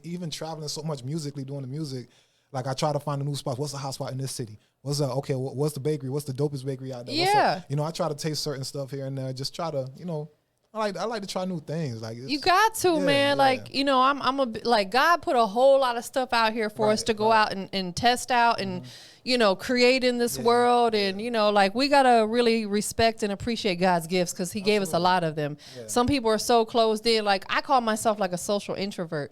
S3: Even traveling so much musically, doing the music. Like, I try to find a new spot. What's the hot spot in this city? What's the bakery? What's the dopest bakery out there?
S2: Yeah.
S3: You know, I try to taste certain stuff here and there. Just try to, you know, I like to try new things. Like,
S2: you got to, man. Yeah. Like, you know, like, God put a whole lot of stuff out here for us to go out and test out and, you know, create in this world. And, you know, like, we got to really respect and appreciate God's gifts, because he gave us a lot of them. Yeah. Some people are so closed in. Like, I call myself like a social introvert.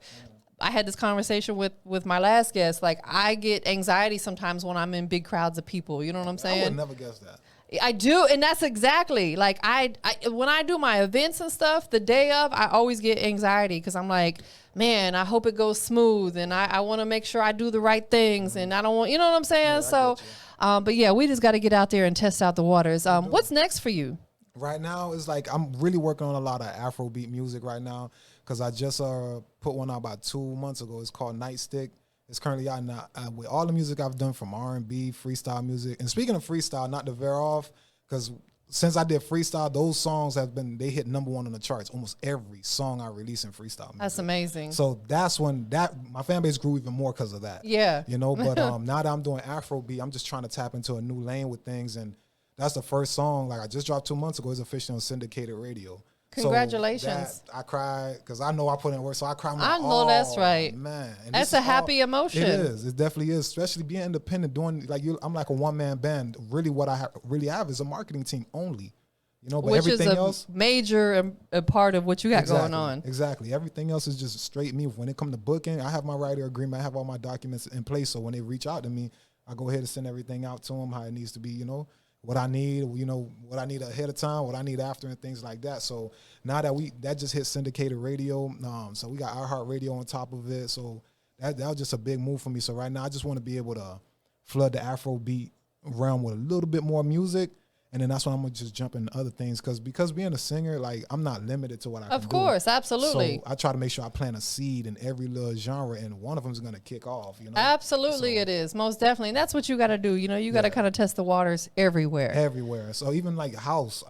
S2: I had this conversation with my last guest. Like, I get anxiety sometimes when I'm in big crowds of people. You know what I'm saying?
S3: I would never guess that.
S2: I do, and that's exactly, like, I when I do my events and stuff, the day of, I always get anxiety, because I'm like, man, I hope it goes smooth, and I want to make sure I do the right things, and I don't want, you know what I'm saying? Yeah, so, but yeah, we just got to get out there and test out the waters. What's next for you?
S3: Right now, it's like I'm really working on a lot of Afrobeat music right now, because I just put one out about 2 months ago. It's called Nightstick. It's currently out now with all the music I've done, from R&B, freestyle music. And speaking of freestyle, not to veer off, because since I did freestyle, those songs they hit #1 on the charts. Almost every song I release in freestyle music.
S2: That's amazing.
S3: So that's when my fan base grew even more because of that.
S2: Yeah.
S3: You know, but now that I'm doing Afrobeat, I'm just trying to tap into a new lane with things. And that's the first song, like, I just dropped 2 months ago. It's officially on syndicated radio.
S2: Congratulations.
S3: So I cried because I know I put in work, so I cried.
S2: I know that's right.
S3: Man, and
S2: That's a happy emotion.
S3: It is. It definitely is. Especially being independent, doing like I'm like a one man band. Really, what I really have is a marketing team only. You know, but
S2: which
S3: everything
S2: is a
S3: else,
S2: major a part of what you got
S3: exactly,
S2: going on.
S3: Exactly. Everything else is just straight me. When it comes to booking, I have my writer agreement. I have all my documents in place. So when they reach out to me, I go ahead and send everything out to them how it needs to be. You know, what I need. You know, what I need ahead of time, what I need after, and things like that. So now that just hit syndicated radio. So we got iHeartRadio on top of it. So that was just a big move for me. So right now, I just want to be able to flood the Afrobeat realm with a little bit more music. And then that's when I'm gonna just jump into other things because being a singer, like I'm not limited to what I can do.
S2: Of course, absolutely.
S3: So I try to make sure I plant a seed in every little genre, and one of them is gonna kick off. You know,
S2: absolutely, it is most definitely, and that's what you got to do. You know, you got to kind of test the waters everywhere.
S3: Everywhere. So even like house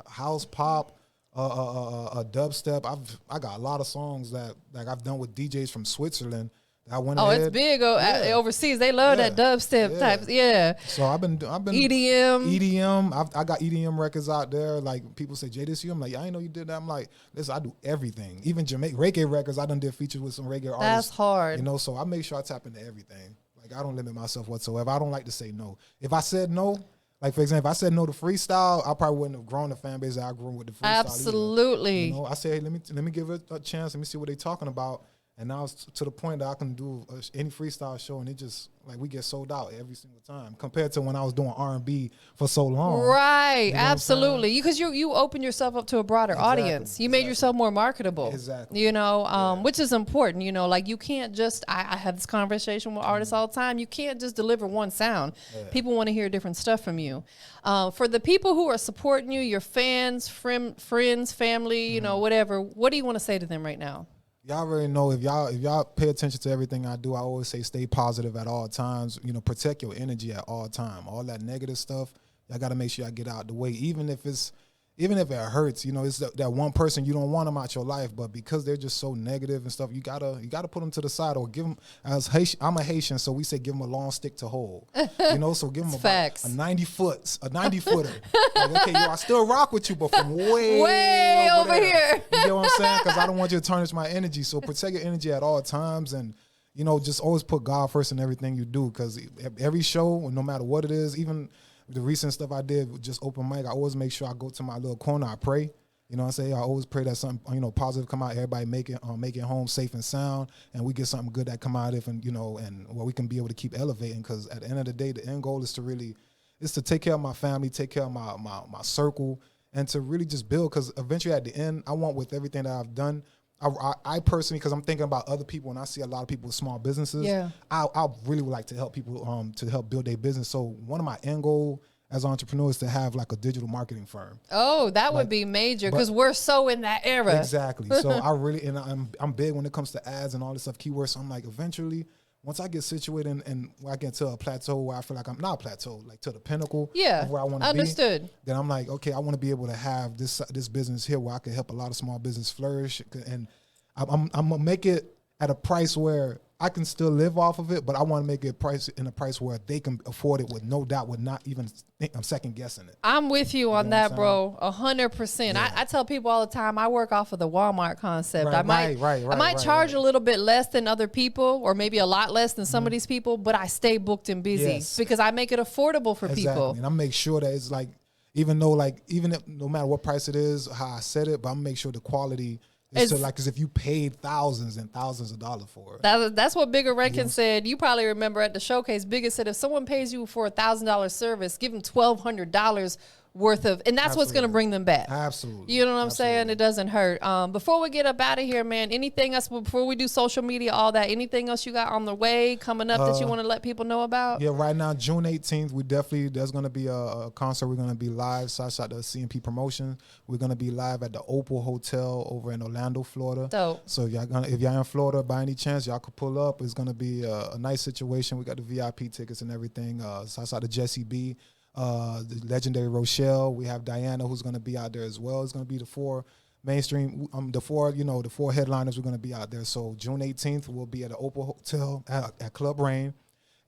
S3: pop, dubstep. I got a lot of songs that like I've done with DJs from Switzerland.
S2: It's big overseas. They love that dubstep type. Yeah.
S3: So I've been EDM. I got EDM records out there. Like people say, Jay, this you? I'm like, I didn't know you did that. I'm like, listen, I do everything. Even Jamaican reggae records. I done did features with some reggae artists.
S2: That's hard.
S3: You know, so I make sure I tap into everything. Like I don't limit myself whatsoever. I don't like to say no. If I said no, like for example, if I said no to freestyle, I probably wouldn't have grown the fan base that I grew with the freestyle.
S2: Absolutely.
S3: You know, I say, hey, let me give it a chance. Let me see what they're talking about. And now it's to the point that I can do any freestyle show, and it just like we get sold out every single time compared to when I was doing R&B for so long.
S2: Right, you know, absolutely. Because you open yourself up to a broader audience. You made yourself more marketable.
S3: Exactly.
S2: You know, which is important. You know, like you can't just. I have this conversation with artists all the time. You can't just deliver one sound. Yeah. People want to hear different stuff from you. For the people who are supporting you, your fans, friends, family, you know, whatever. What do you want to say to them right now?
S3: Y'all already know if y'all pay attention to everything I do, I always say stay positive at all times. You know, protect your energy at all time. All that negative stuff, y'all got to make sure y'all get out the way. Even if it hurts, you know, it's that one person you don't want them out your life, but because they're just so negative and stuff, you gotta put them to the side or give them. I'm a Haitian, so we say give them a long stick to hold. You know, so give them a 90 footer. Like, okay, I still rock with you, but from way over here. You get what I'm saying? Because I don't want you to tarnish my energy. So protect your energy at all times, and you know, just always put God first in everything you do. Because every show, no matter what it is, even the recent stuff I did with just open mic, I always make sure I go to my little corner. I pray. You know what I'm saying? I always pray that something, you know, positive come out. Everybody make it home safe and sound, and we get something good that come out of it, and you know, and where we can be able to keep elevating. Because at the end of the day, the end goal is to take care of my family, take care of my circle, and to really just build. Because eventually, at the end, I want with everything that I've done. I personally, because I'm thinking about other people, and I see a lot of people with small businesses. Yeah, I really would like to help people to help build their business. So one of my end goal as an entrepreneur is to have like a digital marketing firm.
S2: Oh, that would be major because we're so in that era.
S3: Exactly. So I really, and I'm big when it comes to ads and all this stuff, keywords. So I'm like, eventually, once I get situated and I get to a plateau where I feel like I'm not a plateau, like to the pinnacle of where I want to be. Understood. Then I'm like, okay, I want to be able to have this business here where I can help a lot of small business flourish, and I'm gonna make it at a price where I can still live off of it, but I want to make it in a price where they can afford it with no doubt, with not even I'm second guessing it.
S2: I'm with you on that, bro. 100%. I tell people all the time, I work off of the Walmart concept. I might charge a little bit less than other people, or maybe a lot less than some of these people, but I stay booked and busy because I make it affordable for people.
S3: And I make sure that it's like, even if no matter what price it is, how I set it, but I make sure the quality. It's like as if you paid thousands and thousands of dollars for it.
S2: That's what Bigger Rankin said. You probably remember at the showcase, Bigger said if someone pays you for $1,000 service, give them $1,200 worth of, and that's what's going to bring them back.
S3: Absolutely.
S2: You know what I'm saying? It doesn't hurt. Before we get up out of here, man, anything else before we do social media, all that, anything else you got on the way coming up that you want to let people know about?
S3: Yeah, right now, June 18th, there's going to be a concert. We're going to be live. So I shot the CMP promotion. We're going to be live at the Opal Hotel over in Orlando, Florida.
S2: Dope.
S3: So if y'all in Florida by any chance, y'all could pull up. It's going to be a nice situation. We got the VIP tickets and everything. So I shot the Jesse B. The legendary Rochelle. We have Diana, who's going to be out there as well. It's going to be the four mainstream, the four headliners. We're going to be out there. So June 18th, we'll be at the Opal Hotel at Club Rain,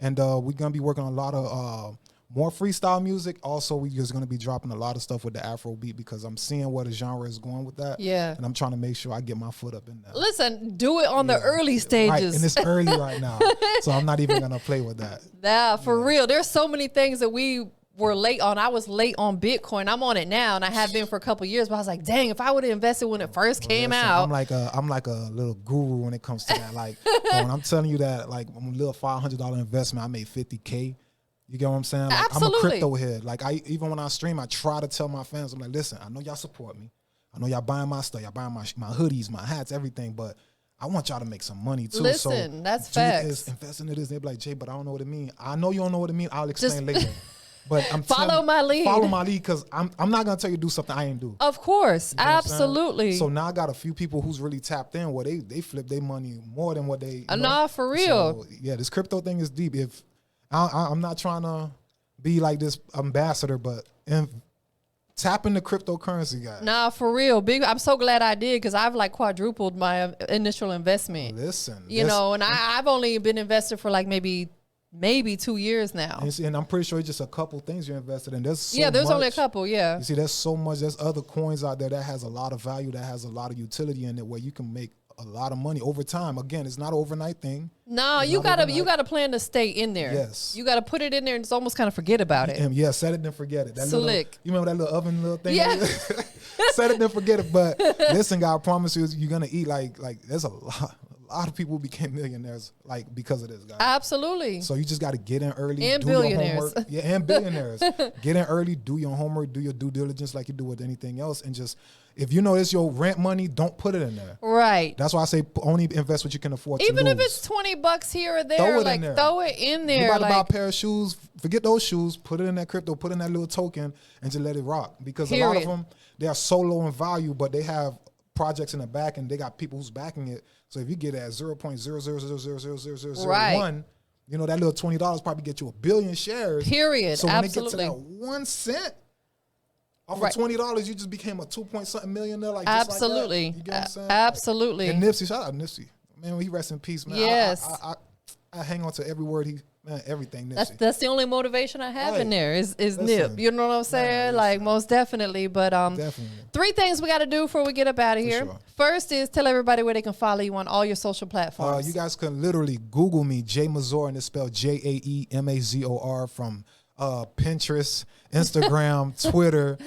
S3: and we're going to be working on a lot of more freestyle music. Also, we just going to be dropping a lot of stuff with the Afro beat because I'm seeing where the genre is going with that.
S2: Yeah.
S3: And I'm trying to make sure I get my foot up in that.
S2: Listen, do it on the early
S3: Right,
S2: stages.
S3: and it's early right now. So I'm not even going to play with that.
S2: Nah, for real. There's so many things that we were late on. I was late on Bitcoin. I'm on it now, and I have been for a couple of years. But I was like, dang, if I would have invested when it first came out.
S3: I'm like a little guru when it comes to that. Like when I'm telling you that, like a little $500 investment, I made $50K. You get what I'm saying? Like,
S2: Absolutely.
S3: I'm a crypto head. Like even when I stream, I try to tell my fans, I'm like, listen, I know y'all support me. I know y'all buying my stuff, y'all buying my hoodies, my hats, everything, but I want y'all to make some money too.
S2: Listen,
S3: so
S2: that's
S3: do
S2: facts.
S3: this, invest into this. They be like, Jay, but I don't know what it means. I know you don't know what it means. I'll explain later. But I'm
S2: Follow my lead.
S3: Follow my lead because I'm not gonna tell you to do something I ain't do.
S2: Of course,
S3: You know what I'm saying?
S2: absolutely.
S3: So now I got a few people who's really tapped in where they flip their money more than what they.
S2: Nah, for real.
S3: So, yeah, this crypto thing is deep. If I'm not trying to be like this ambassador, but tap into cryptocurrency, guys.
S2: Nah, for real. Big. I'm so glad I did because I've like quadrupled my initial investment.
S3: Listen,
S2: You know, and I've only been invested for like maybe 2 years now.
S3: and I'm pretty sure it's just a couple things you're invested in. There's so
S2: There's only a
S3: much.
S2: couple. Yeah.
S3: You see, there's so much. There's other coins out there that has a lot of value, that has a lot of utility in it, where you can make a lot of money over time. Again, it's not an overnight thing.
S2: No,
S3: It's
S2: you
S3: not
S2: gotta
S3: overnight.
S2: plan to stay in there.
S3: Yes.
S2: You gotta put it in there and just almost kind of forget about it.
S3: And yeah, set it and forget it. That
S2: Slick.
S3: You remember that little oven little thing?
S2: Yeah.
S3: Set it and forget it. But listen, God, I promise you, you're gonna eat like there's a lot of people who became millionaires like because of this, guys.
S2: Absolutely.
S3: So you just got to get in early,
S2: And
S3: do
S2: billionaires.
S3: your homework. Yeah, and billionaires. Get in early, do your homework, do your due diligence like you do with anything else, and just if you know it's your rent money, don't put it in there.
S2: Right.
S3: That's why I say only invest what you can afford.
S2: Even
S3: to
S2: if
S3: lose.
S2: it's $20 here or there,
S3: Throw it in
S2: like
S3: there.
S2: throw it in
S3: You
S2: there.
S3: about to buy a
S2: Like,
S3: pair of shoes, forget those shoes, put it in that crypto, put in that little token, and just let it rock. Because a lot of
S2: Period.
S3: them, they are so low in value, but they have projects in the back and they got people who's backing it. So if you get it at 0.000000001,
S2: Right.
S3: you know, that little $20 probably get you 1 billion shares.
S2: Period.
S3: So when
S2: Absolutely.
S3: they get to that 1 cent, off
S2: Right.
S3: of $20, you just became a 2-point-something millionaire. Like
S2: Absolutely.
S3: Just like that. You get what I'm saying?
S2: Absolutely.
S3: And Nipsey, shout out Nipsey. Man, he rest in peace, man.
S2: Yes.
S3: I hang on to every word everything Nipsey.
S2: That's the only motivation I have in
S3: Right.
S2: there is
S3: Listen.
S2: Nip. You know what I'm saying? Like most definitely. But
S3: Definitely.
S2: 3 things we got to do before we get up out of here.
S3: sure.
S2: First is tell everybody where they can follow you on all your social platforms.
S3: You guys can literally Google me, Jae Mazor, and it's spelled JaeMazor from Pinterest, Instagram, Twitter.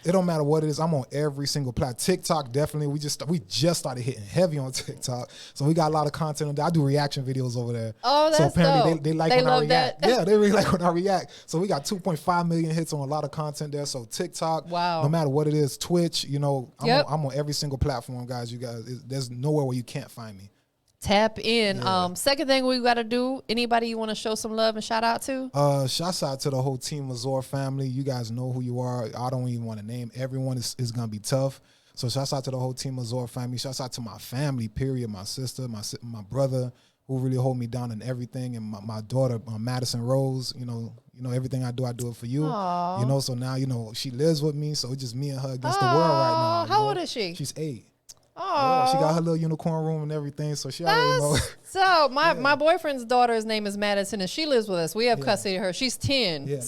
S3: It don't matter what it is. I'm on every single platform. TikTok, definitely. We just started hitting heavy on TikTok, so we got a lot of content on there. I do reaction videos over there.
S2: Oh,
S3: so
S2: that's
S3: apparently
S2: dope.
S3: they like
S2: They
S3: when I
S2: love
S3: react.
S2: that.
S3: Yeah, they really like when I react. So we got 2.5 million hits on a lot of content there. So TikTok,
S2: Wow.
S3: no matter what it is, Twitch, you know,
S2: Yep.
S3: I'm on every single platform, guys. You guys, there's nowhere where you can't find me.
S2: Tap in.
S3: Yeah.
S2: Second thing we got to do, anybody you want to show some love and shout out to?
S3: Shouts out to the whole Team Mazor family. You guys know who you are. I don't even want to name everyone. Is going to be tough. So shouts out to the whole Team Mazor family. Shouts out to my family, period. My sister, my brother, who really hold me down in everything. And my daughter, Madison Rose, you know, everything I do it for you.
S2: Aw.
S3: You know, so now, you know, she lives with me. So it's just me and her against the world right now. you
S2: How
S3: know?
S2: old is she?
S3: She's 8.
S2: Oh,
S3: Yeah, she got her little unicorn room and everything. So she already know.
S2: So my boyfriend's daughter's name is Madison, and she lives with us. We have custody of her. She's 10.
S3: Nice.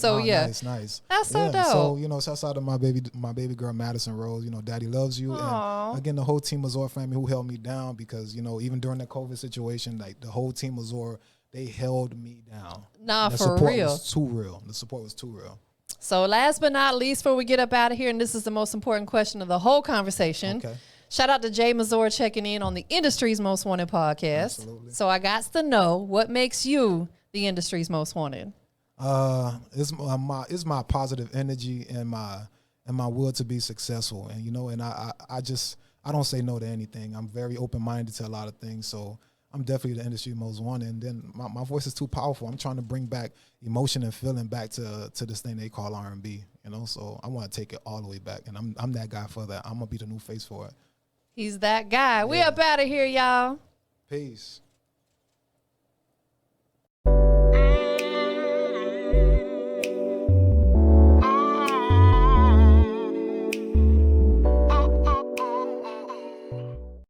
S2: That's so dope.
S3: So, you know, shouts out to my baby girl, Madison Rose. You know, daddy loves you.
S2: Aw.
S3: And again, the whole Team Mazor family who held me down because, you know, even during the COVID situation, like the whole Team Mazor, they held me down.
S2: Nah,
S3: the
S2: for
S3: support
S2: real.
S3: was too real. The support was too real.
S2: So last but not least, before we get up out of here, and this is the most important question of the whole conversation.
S3: Okay.
S2: Shout out to Jae Mazor checking in on the industry's most wanted podcast.
S3: Absolutely.
S2: So I got to know what makes you the industry's most wanted.
S3: It's my positive energy and my will to be successful. And, you know, and I don't say no to anything. I'm very open-minded to a lot of things. So I'm definitely the industry most wanted. And then my voice is too powerful. I'm trying to bring back emotion and feeling back to this thing they call R&B, you know? So I want to take it all the way back. And I'm that guy for that. I'm going to be the new face for it.
S2: He's that guy. We up out of here, y'all.
S3: Peace.